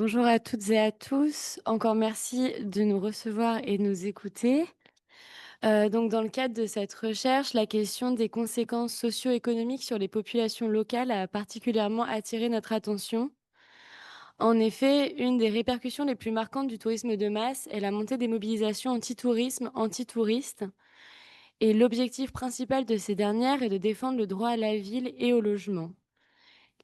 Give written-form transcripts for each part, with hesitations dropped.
Bonjour à toutes et à tous. Encore merci de nous recevoir et de nous écouter. Donc dans le cadre de cette recherche, la question des conséquences socio-économiques sur les populations locales a particulièrement attiré notre attention. En effet, une des répercussions les plus marquantes du tourisme de masse est la montée des mobilisations anti-tourisme, anti-touristes. Et l'objectif principal de ces dernières est de défendre le droit à la ville et au logement.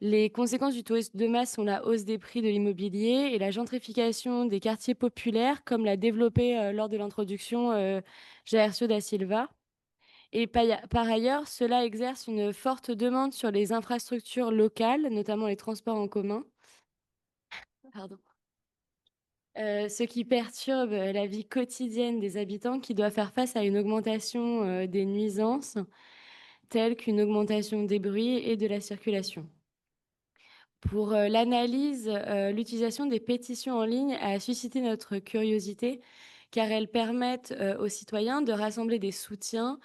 Les conséquences du tourisme de masse sont la hausse des prix de l'immobilier et la gentrification des quartiers populaires, comme l'a développé lors de l'introduction Jaircio da Silva. Et par ailleurs, cela exerce une forte demande sur les infrastructures locales, notamment les transports en commun, pardon. Ce qui perturbe la vie quotidienne des habitants qui doivent faire face à une augmentation des nuisances, telles qu'une augmentation des bruits et de la circulation. Pour l'analyse, l'utilisation des pétitions en ligne a suscité notre curiosité, car elles permettent aux citoyens de rassembler des soutiens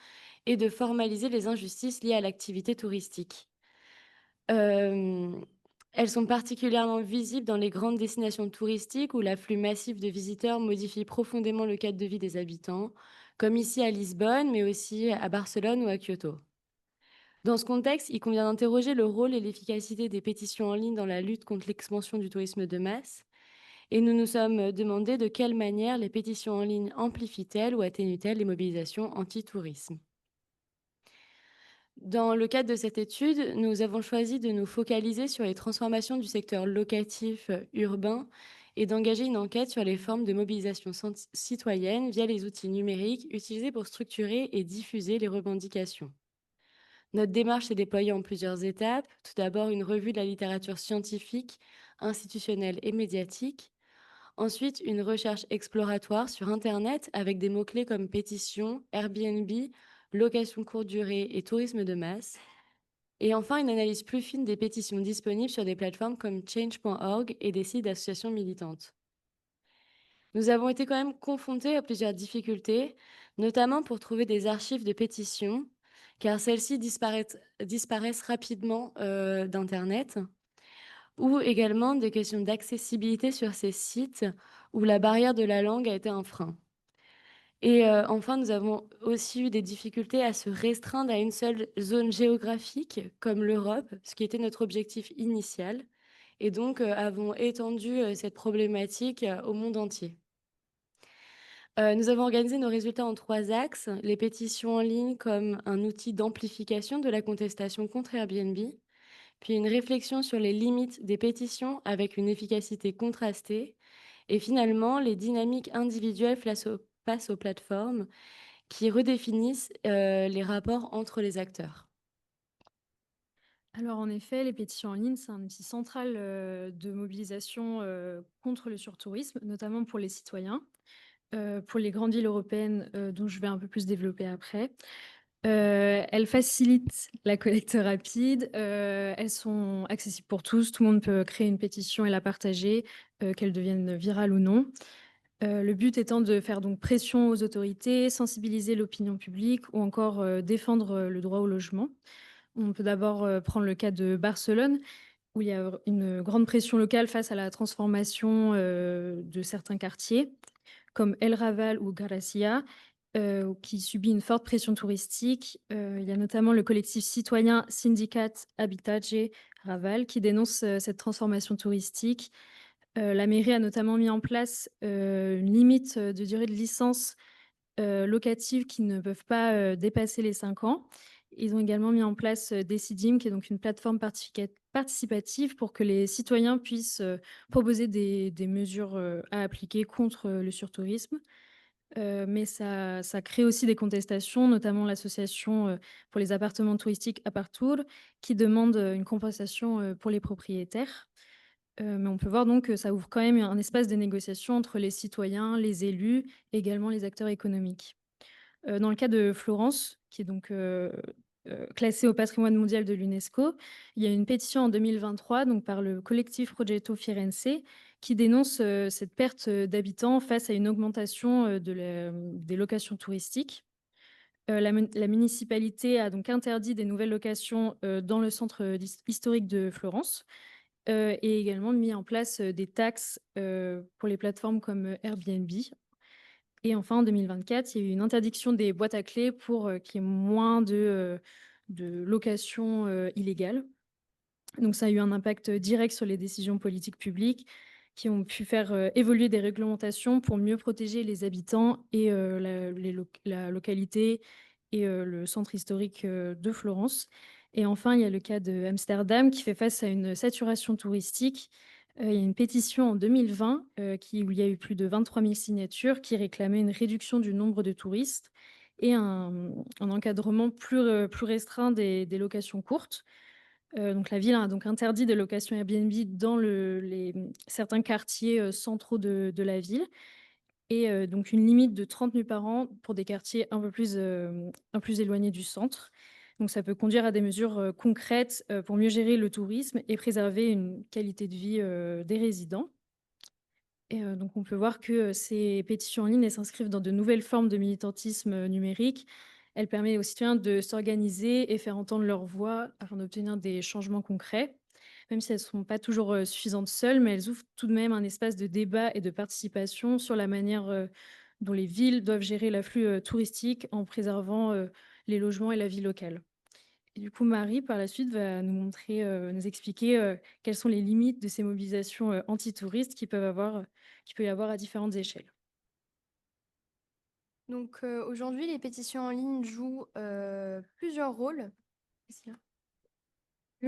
et de formaliser les injustices liées à l'activité touristique. Hem, Elles sont particulièrement visibles dans les grandes destinations touristiques où l'afflux massif de visiteurs modifie profondément le cadre de vie des habitants, comme ici à Lisbonne, mais aussi à Barcelone ou à Kyoto. Dans ce contexte, il convient d'interroger le rôle et l'efficacité des pétitions en ligne dans la lutte contre l'expansion du tourisme de masse. Et nous nous sommes demandé de quelle manière les pétitions en ligne amplifient-elles ou atténuent-elles les mobilisations anti-tourisme. Dans le cadre de cette étude, nous avons choisi de nous focaliser sur les transformations du secteur locatif urbain et d'engager une enquête sur les formes de mobilisation citoyenne via les outils numériques utilisés pour structurer et diffuser les revendications. Notre démarche s'est déployée en plusieurs étapes. Tout d'abord, une revue de la littérature scientifique, institutionnelle et médiatique. Ensuite, une recherche exploratoire sur Internet avec des mots-clés comme pétition, Airbnb, location courte durée et tourisme de masse. Et enfin, une analyse plus fine des pétitions disponibles sur des plateformes comme change.org et des sites d'associations militantes. Nous avons été quand même confrontés à plusieurs difficultés, notamment pour trouver des archives de pétitions, car celles-ci disparaissent rapidement d'Internet, ou également des questions d'accessibilité sur ces sites où la barrière de la langue a été un frein. Et enfin, nous avons aussi eu des difficultés à se restreindre à une seule zone géographique, comme l'Europe, ce qui était notre objectif initial, et donc avons étendu cette problématique au monde entier. Nous avons organisé nos résultats en 3 axes: les pétitions en ligne comme un outil d'amplification de la contestation contre Airbnb, puis une réflexion sur les limites des pétitions avec une efficacité contrastée et finalement les dynamiques individuelles face aux plateformes qui redéfinissent, les rapports entre les acteurs. Alors en effet, les pétitions en ligne, c'est un outil central de mobilisation contre le surtourisme, notamment pour les citoyens, pour les grandes villes européennes dont je vais un peu plus développer après. Elles facilitent la collecte rapide, elles sont accessibles pour tous, tout le monde peut créer une pétition et la partager, qu'elle devienne virale ou non. Le but étant de faire donc pression aux autorités, sensibiliser l'opinion publique ou encore défendre le droit au logement. On peut d'abord, prendre le cas de Barcelone, où il y a une grande pression locale face à la transformation, de certains quartiers, comme El Raval ou Gracia, qui subit une forte pression touristique. Il y a notamment le collectif citoyen Syndicat Habitatge Raval qui dénonce, cette transformation touristique. La mairie a notamment mis en place, une limite, de durée de licence locatives qui ne peuvent pas, dépasser les 5 ans. Ils ont également mis en place, Decidim, qui est donc une plateforme participative pour que les citoyens puissent, proposer des mesures, à appliquer contre, le surtourisme. Mais ça crée aussi des contestations, notamment l'association, pour les appartements touristiques Apartur, qui demande, une compensation, pour les propriétaires. Mais on peut voir donc que ça ouvre quand même un espace de négociation entre les citoyens, les élus, également les acteurs économiques. Dans le cas de Florence, qui est donc, classée au patrimoine mondial de l'UNESCO, il y a une pétition en 2023 donc par le collectif Progetto Firenze qui dénonce, cette perte, d'habitants face à une augmentation, des locations touristiques. La municipalité a donc interdit des nouvelles locations, dans le centre, historique de Florence et également mis en place, des taxes, pour les plateformes comme, Airbnb. Et enfin, en 2024, il y a eu une interdiction des boîtes à clés pour, qu'il y ait moins de locations, illégales. Donc ça a eu un impact direct sur les décisions politiques publiques qui ont pu faire, évoluer des réglementations pour mieux protéger les habitants et la localité et le centre historique, de Florence. Et enfin, il y a le cas de Amsterdam qui fait face à une saturation touristique. Il y a une pétition en 2020, où il y a eu plus de 23 000 signatures qui réclamaient une réduction du nombre de touristes et un encadrement plus restreint des locations courtes. Donc la ville a donc interdit des locations Airbnb dans certains quartiers, centraux de la ville et donc une limite de 30 nuits par an pour des quartiers un peu plus éloignés du centre. Donc ça peut conduire à des mesures, concrètes, pour mieux gérer le tourisme et préserver une qualité de vie, des résidents. Et donc on peut voir que, ces pétitions en ligne, elles s'inscrivent dans de nouvelles formes de militantisme, numérique. Elles permettent aux citoyens de s'organiser et faire entendre leur voix afin d'obtenir des changements concrets. Même si elles ne sont pas toujours, suffisantes seules, mais elles ouvrent tout de même un espace de débat et de participation sur la manière, dont les villes doivent gérer l'afflux, touristique en préservant, les logements et la vie locale. Et du coup, Marie, par la suite, va nous montrer, nous expliquer, quelles sont les limites de ces mobilisations, antitouristes qui peut y avoir à différentes échelles. Donc, aujourd'hui, les pétitions en ligne jouent, plusieurs rôles. Qu'est-ce qu'il y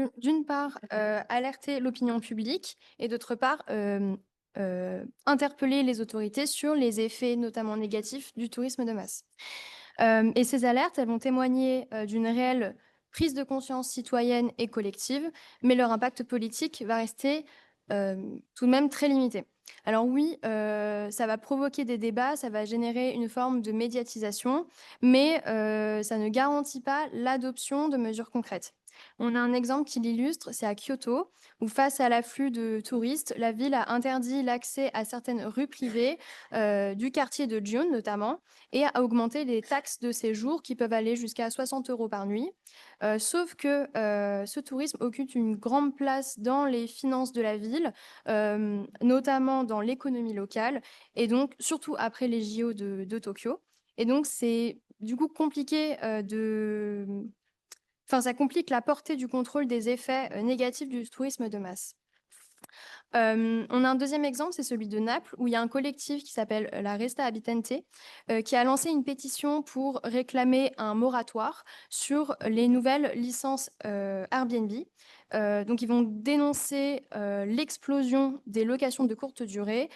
a? D'une part, alerter l'opinion publique et d'autre part, interpeller les autorités sur les effets notamment négatifs du tourisme de masse. Et ces alertes, elles vont témoigner, d'une réelle prise de conscience citoyenne et collective, mais leur impact politique va rester, tout de même très limité. Alors oui, ça va provoquer des débats, ça va générer une forme de médiatisation, mais ça ne garantit pas l'adoption de mesures concrètes. On a un exemple qui l'illustre, c'est à Kyoto, où face à l'afflux de touristes, la ville a interdit l'accès à certaines rues privées, du quartier de June notamment, et à augmenter les taxes de séjour qui peuvent aller jusqu'à 60 euros par nuit. Sauf que ce tourisme occupe une grande place dans les finances de la ville, notamment dans l'économie locale, et donc surtout après les JO de Tokyo. Et donc c'est du coup compliqué Enfin, ça complique la portée du contrôle des effets négatifs du tourisme de masse. On a un deuxième exemple, c'est celui de Naples, où il y a un collectif qui s'appelle la Resta Abitente, qui a lancé une pétition pour réclamer un moratoire sur les nouvelles licences Airbnb. Donc, ils vont dénoncer l'explosion des locations de courte durée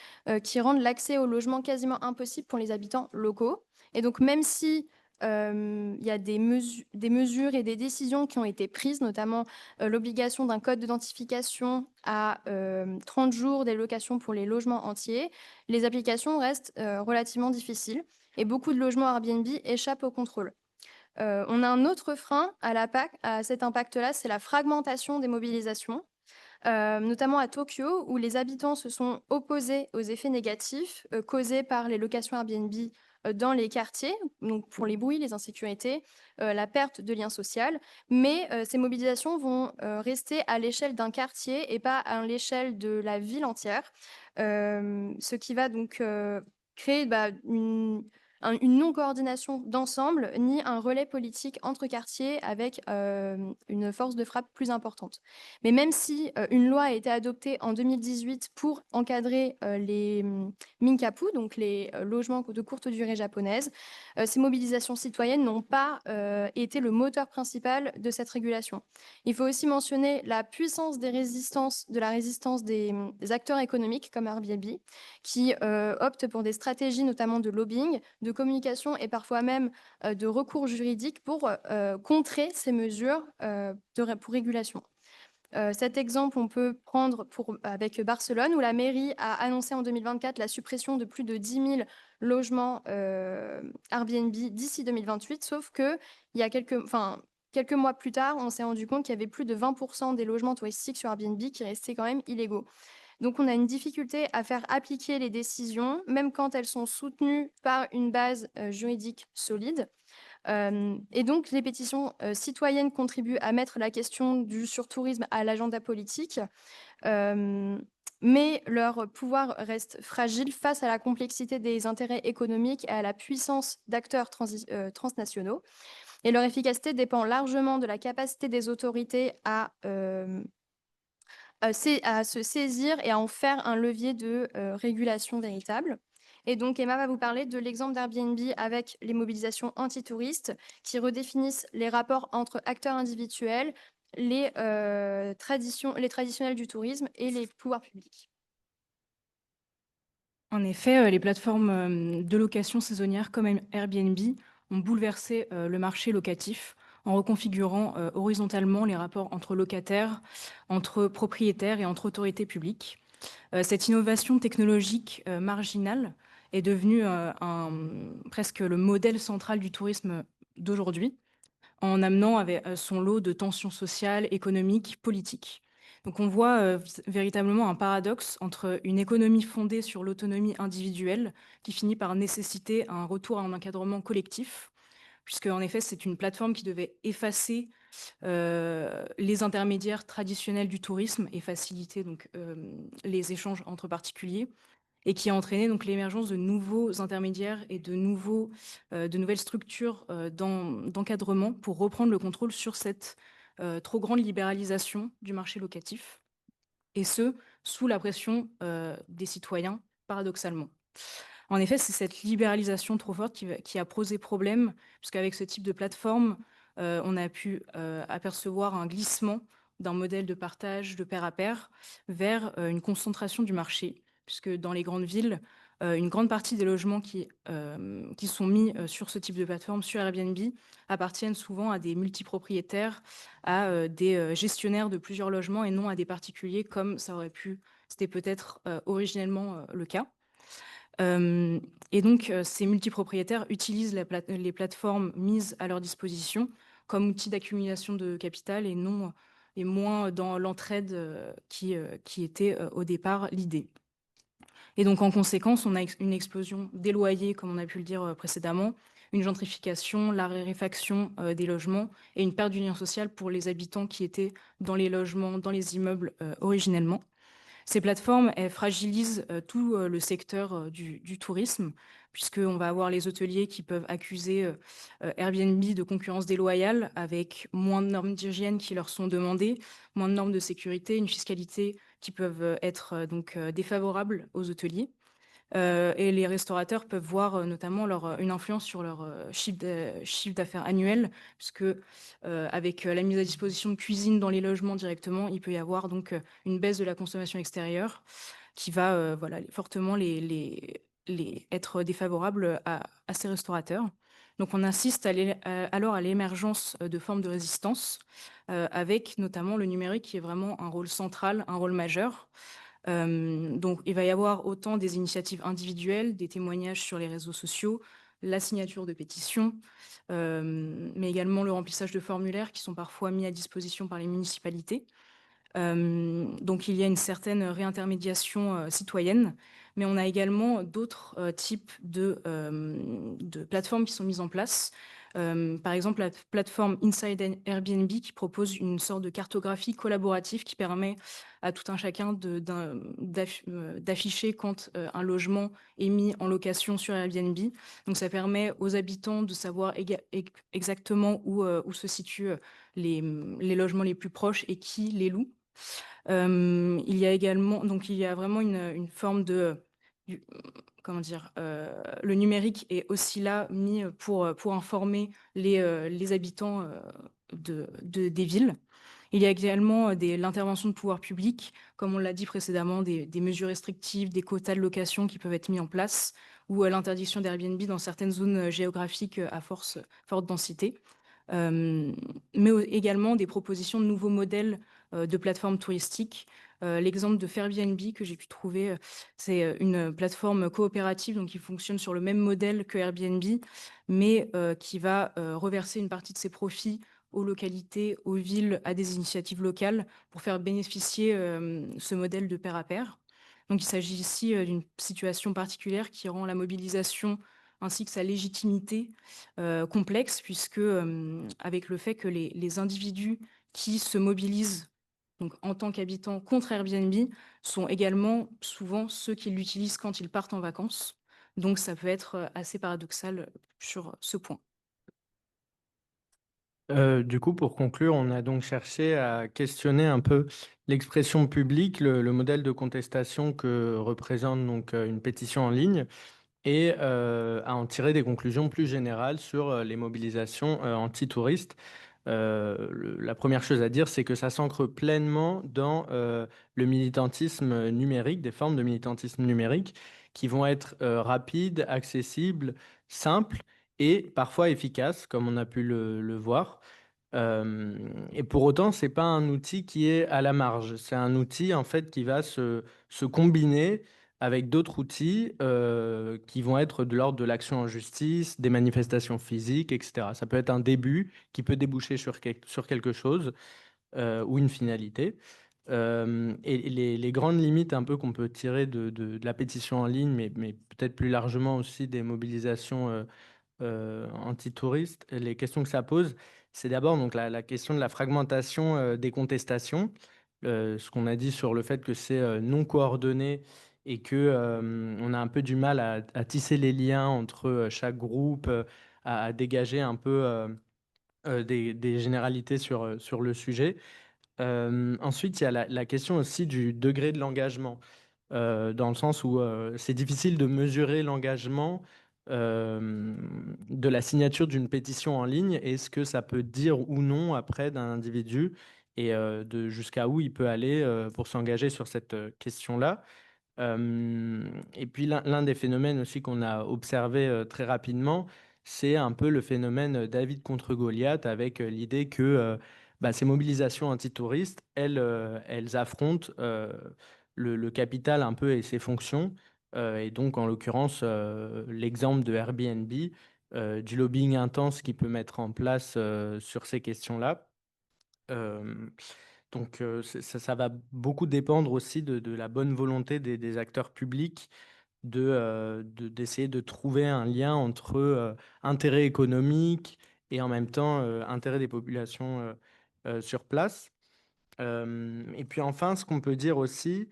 qui rendent l'accès au logement quasiment impossible pour les habitants locaux. Et donc, même si il y a des mesures et des décisions qui ont été prises, notamment l'obligation d'un code d'identification à 30 jours des locations pour les logements entiers, les applications restent relativement difficiles et beaucoup de logements Airbnb échappent au contrôle. On a un autre frein à cet impact-là, c'est la fragmentation des mobilisations, notamment à Tokyo, où les habitants se sont opposés aux effets négatifs causés par les locations Airbnb dans les quartiers, donc pour les bruits, les insécurités, la perte de lien social. Mais ces mobilisations vont rester à l'échelle d'un quartier et pas à l'échelle de la ville entière, ce qui va donc créer une non-coordination d'ensemble, ni un relais politique entre quartiers avec une force de frappe plus importante. Mais même si une loi a été adoptée en 2018 pour encadrer les minkapu, donc les logements de courte durée japonaises, ces mobilisations citoyennes n'ont pas été le moteur principal de cette régulation. Il faut aussi mentionner la puissance de la résistance des acteurs économiques comme Airbnb, qui optent pour des stratégies notamment de lobbying, de communication et parfois même de recours juridiques pour contrer ces mesures pour régulation. Cet exemple, on peut prendre avec Barcelone, où la mairie a annoncé en 2024 la suppression de plus de 10 000 logements Airbnb d'ici 2028, sauf que il y a quelques mois plus tard, on s'est rendu compte qu'il y avait plus de 20% des logements touristiques sur Airbnb qui restaient quand même illégaux. Donc, on a une difficulté à faire appliquer les décisions, même quand elles sont soutenues par une base juridique solide. Et donc, les pétitions citoyennes contribuent à mettre la question du surtourisme à l'agenda politique. Mais leur pouvoir reste fragile face à la complexité des intérêts économiques et à la puissance d'acteurs transnationaux. Et leur efficacité dépend largement de la capacité des autorités à se saisir et à en faire un levier de régulation véritable. Et donc, Emma va vous parler de l'exemple d'Airbnb avec les mobilisations antitouristes qui redéfinissent les rapports entre acteurs individuels, les traditionnels du tourisme et les pouvoirs publics. En effet, les plateformes de location saisonnière comme Airbnb ont bouleversé le marché locatif en reconfigurant horizontalement les rapports entre locataires, entre propriétaires et entre autorités publiques. Cette innovation technologique marginale est devenue presque le modèle central du tourisme d'aujourd'hui, en amenant avec son lot de tensions sociales, économiques, politiques. Donc on voit véritablement un paradoxe entre une économie fondée sur l'autonomie individuelle qui finit par nécessiter un retour à un encadrement collectif, puisque en effet c'est une plateforme qui devait effacer les intermédiaires traditionnels du tourisme et faciliter donc les échanges entre particuliers, et qui a entraîné donc l'émergence de nouveaux intermédiaires et de nouvelles structures d'encadrement pour reprendre le contrôle sur cette trop grande libéralisation du marché locatif, et ce, sous la pression des citoyens, paradoxalement. En effet, c'est cette libéralisation trop forte qui a posé problème, puisqu'avec ce type de plateforme, on a pu apercevoir un glissement d'un modèle de partage de pair à pair vers une concentration du marché, puisque dans les grandes villes, une grande partie des logements qui sont mis sur ce type de plateforme, sur Airbnb, appartiennent souvent à des multipropriétaires, à des gestionnaires de plusieurs logements et non à des particuliers comme c'était peut-être originellement le cas. Et donc, ces multipropriétaires utilisent les plateformes mises à leur disposition comme outil d'accumulation de capital et moins dans l'entraide qui était au départ l'idée. Et donc, en conséquence, on a une explosion des loyers, comme on a pu le dire précédemment, une gentrification, la raréfaction des logements et une perte du lien social pour les habitants qui étaient dans les logements, dans les immeubles originellement. Ces plateformes, elles fragilisent tout le secteur du tourisme, puisqu'on va avoir les hôteliers qui peuvent accuser Airbnb de concurrence déloyale avec moins de normes d'hygiène qui leur sont demandées, moins de normes de sécurité, une fiscalité qui peuvent être défavorables aux hôteliers. Et les restaurateurs peuvent voir notamment une influence sur leur chiffre d'affaires annuel, puisque avec la mise à disposition de cuisine dans les logements directement, il peut y avoir donc une baisse de la consommation extérieure qui va fortement être défavorable à ces restaurateurs. Donc on insiste alors à l'émergence de formes de résistance, avec notamment le numérique qui est vraiment un rôle central, un rôle majeur. Donc, il va y avoir autant des initiatives individuelles, des témoignages sur les réseaux sociaux, la signature de pétitions, mais également le remplissage de formulaires qui sont parfois mis à disposition par les municipalités. Donc, il y a une certaine réintermédiation citoyenne, mais on a également d'autres types de plateformes qui sont mises en place. Par exemple, la plateforme Inside Airbnb qui propose une sorte de cartographie collaborative qui permet à tout un chacun d'afficher quand un logement est mis en location sur Airbnb. Donc ça permet aux habitants de savoir exactement où se situent les logements les plus proches et qui les loue. Il y a également, donc il y a vraiment une forme du- comment dire, le numérique est aussi là mis pour informer les habitants des villes. Il y a également l'intervention de pouvoirs publics, comme on l'a dit précédemment, des mesures restrictives, des quotas de location qui peuvent être mis en place, ou l'interdiction d'Airbnb dans certaines zones géographiques à forte densité. Mais également des propositions de nouveaux modèles de plateformes touristiques. L'exemple de Fairbnb que j'ai pu trouver, c'est une plateforme coopérative donc qui fonctionne sur le même modèle que Airbnb, mais qui va reverser une partie de ses profits aux localités, aux villes, à des initiatives locales pour faire bénéficier ce modèle de pair à pair. Donc il s'agit ici d'une situation particulière qui rend la mobilisation ainsi que sa légitimité complexe, puisque avec le fait que les individus qui se mobilisent donc en tant qu'habitants contre Airbnb, sont également souvent ceux qui l'utilisent quand ils partent en vacances. Donc ça peut être assez paradoxal sur ce point. Du coup, pour conclure, on a donc cherché à questionner un peu l'expression publique, le modèle de contestation que représente donc une pétition en ligne et à en tirer des conclusions plus générales sur les mobilisations anti-touristes. La première chose à dire, c'est que ça s'ancre pleinement dans le militantisme numérique, des formes de militantisme numérique qui vont être rapides, accessibles, simples et parfois efficaces, comme on a pu le voir. Et pour autant, c'est pas un outil qui est à la marge. C'est un outil en fait qui va se combiner avec d'autres outils qui vont être de l'ordre de l'action en justice, des manifestations physiques, etc. Ça peut être un début qui peut déboucher sur quelque chose ou une finalité. Et les grandes limites un peu qu'on peut tirer de la pétition en ligne, mais peut-être plus largement aussi des mobilisations antitouristes, les questions que ça pose, c'est d'abord donc la question de la fragmentation des contestations, ce qu'on a dit sur le fait que c'est non coordonné et que on a un peu du mal à tisser les liens entre chaque groupe, à dégager un peu des généralités sur le sujet. Ensuite, il y a la question aussi du degré de l'engagement, dans le sens où c'est difficile de mesurer l'engagement de la signature d'une pétition en ligne et ce que ça peut dire ou non après d'un individu et de jusqu'à où il peut aller pour s'engager sur cette question-là. Et puis l'un des phénomènes aussi qu'on a observé très rapidement, c'est un peu le phénomène David contre Goliath avec l'idée que bah, ces mobilisations antitouristes, elles affrontent le capital un peu et ses fonctions. Et donc, en l'occurrence, l'exemple de Airbnb, du lobbying intense qu'il peut mettre en place sur ces questions-là. Euh, donc, ça va beaucoup dépendre aussi de la bonne volonté des acteurs publics d'essayer de trouver un lien entre intérêt économique et en même temps intérêt des populations sur place. Et puis enfin, ce qu'on peut dire aussi,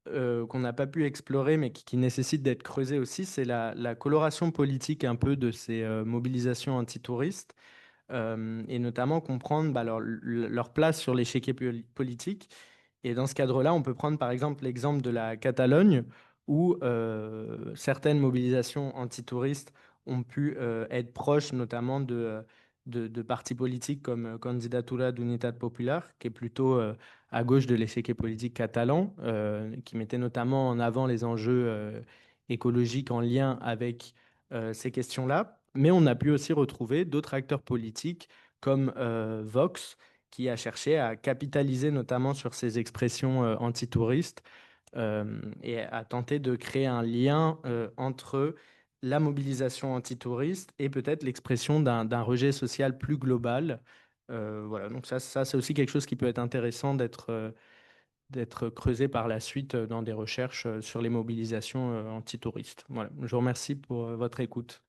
qu'on n'a pas pu explorer, mais qui nécessite d'être creusé aussi, c'est la coloration politique un peu de ces mobilisations antitouristes et notamment comprendre bah, leur place sur l'échiquier politique. Et dans ce cadre-là, on peut prendre par exemple l'exemple de la Catalogne, où certaines mobilisations antitouristes ont pu être proches notamment de partis politiques comme Candidatura d'Unitat Popular, qui est plutôt à gauche de l'échiquier politique catalan, qui mettait notamment en avant les enjeux écologiques en lien avec ces questions-là. Mais on a pu aussi retrouver d'autres acteurs politiques comme Vox, qui a cherché à capitaliser notamment sur ces expressions antitouristes et a tenté de créer un lien entre la mobilisation antitouriste et peut-être l'expression d'un rejet social plus global. Voilà, donc ça c'est aussi quelque chose qui peut être intéressant d'être creusé par la suite dans des recherches sur les mobilisations antitouristes. Voilà, je vous remercie pour votre écoute.